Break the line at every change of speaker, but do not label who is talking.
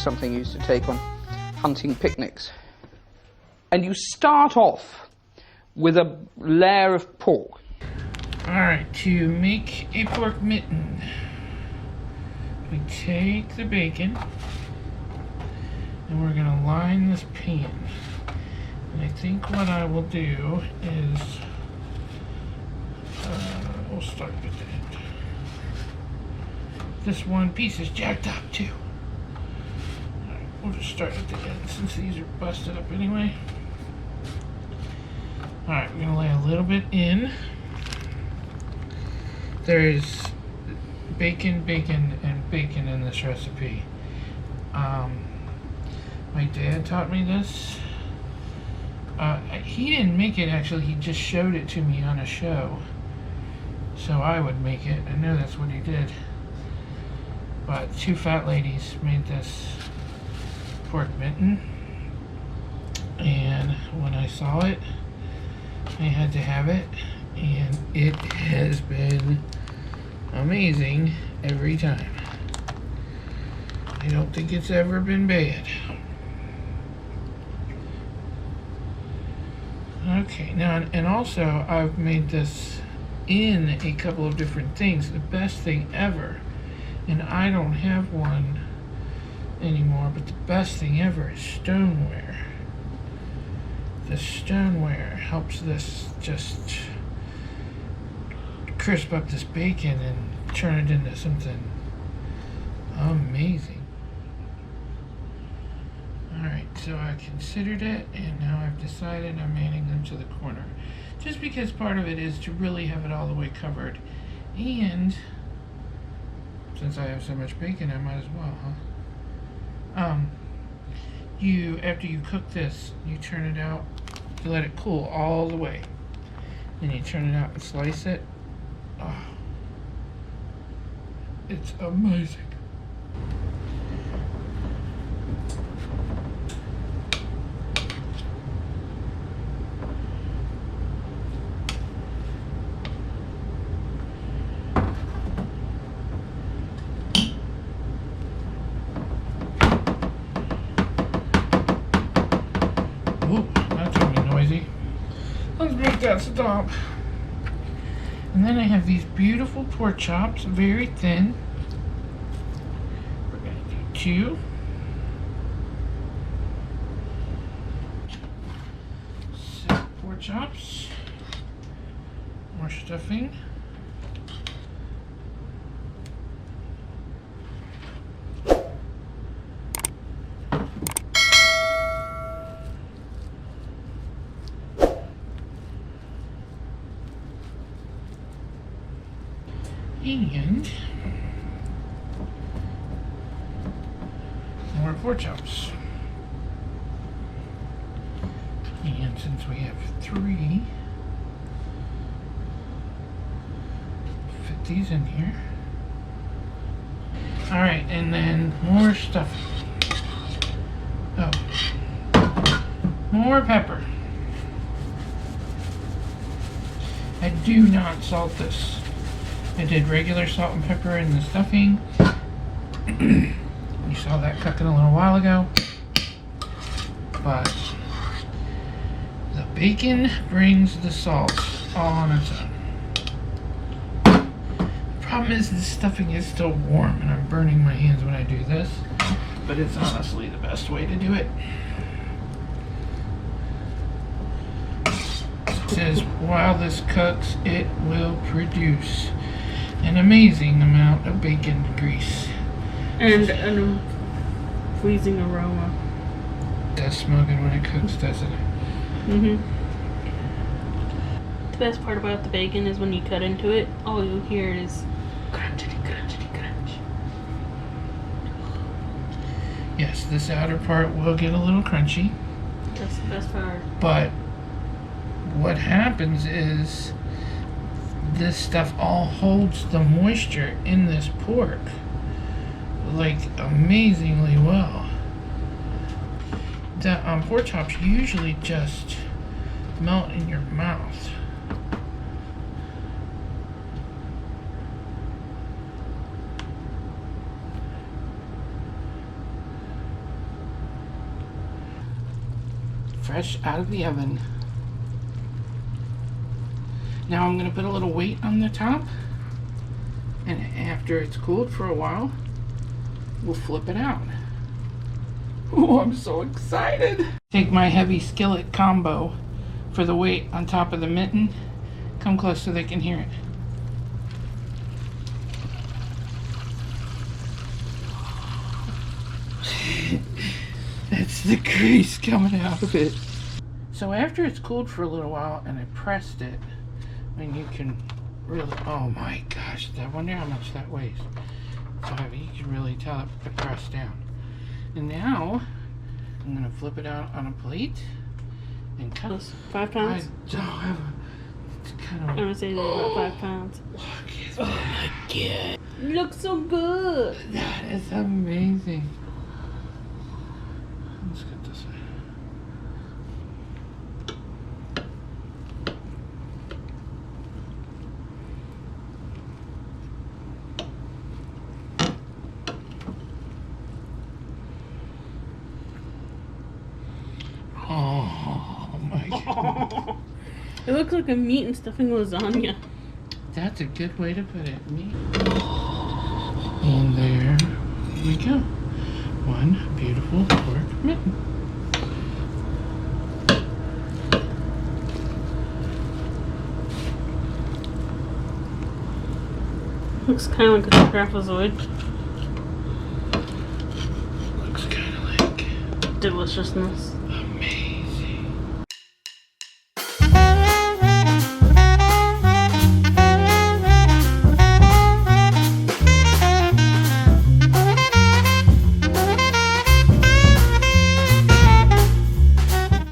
something you used to take on hunting picnics. And you start off with a layer of pork. Alright, to make a pork mitten, we take the bacon and we're going to line this pan. And I think what I will do is, we'll start with that. This one piece is jacked up too. Alright, we'll just start at the end since these are busted up anyway. Alright, we're going to lay a little bit in. There's bacon, bacon, and bacon in this recipe. My dad taught me this. He didn't make it actually, he just showed it to me on a show. So I would make it. I know that's what he did. But two fat ladies made this pork mitten. And when I saw it, I had to have it. And it has been amazing every time. I don't think it's ever been bad. Okay, now, and also I've made this in a couple of different things. The best thing ever, and I don't have one anymore, but the best thing ever is stoneware. The stoneware helps this just crisp up this bacon and turn it into something amazing. Alright, so I considered it, and now I've decided I'm adding them to the corner. Just because part of it is to really have it all the way covered. And since I have so much bacon, I might as well, huh? After you cook this, you turn it out, you let it cool all the way. Then you turn it out and slice it. Oh, it's amazing. Ooh, that's gonna be noisy. Let's make that stop. And then I have these beautiful pork chops, very thin. We're going to do 2. Set pork chops. More stuffing. And more pork chops. And since we have 3, fit these in here. Alright, and then more stuffing. Oh, more pepper. I do not salt this. I did regular salt and pepper in the stuffing. You saw that cooking a little while ago. But the bacon brings the salt all on its own. The problem is the stuffing is still warm and I'm burning my hands when I do this. But it's honestly the best way to do it. It says while this cooks, it will produce an amazing amount of bacon grease.
And a pleasing aroma.
Does smell good when it cooks, doesn't it?
Mm-hmm. The best part about the bacon is when you cut into it, all you'll hear is crunchity, crunchity, crunch.
Yes, this outer part will get a little crunchy.
That's the best part.
But what happens is this stuff all holds the moisture in this pork like amazingly well. The pork chops usually just melt in your mouth. fresh out of the oven. Now I'm going to put a little weight on the top, and after it's cooled for a while, we'll flip it out. Oh, I'm so excited! Take my heavy skillet combo for the weight on top of the mitten. Come close so they can hear it. That's the grease coming out of it. So after it's cooled for a little while and I pressed it, and you can really, oh my gosh, I wonder how much that weighs. So heavy, you can really tell it pressed down. And now I'm gonna flip it out on a plate and cut.
Those 5 pounds?
I don't have a, it's kind of.
I'm gonna say they're about 5 pounds.
Oh my god.
You look so good.
That is amazing. Let's get this in. Oh my god.
It looks like a meat and stuffing lasagna.
That's a good way to put it. Meat. And there we go. One beautiful pork mitten.
Looks kind of like a trapezoid.
Looks kind of like
Deliciousness.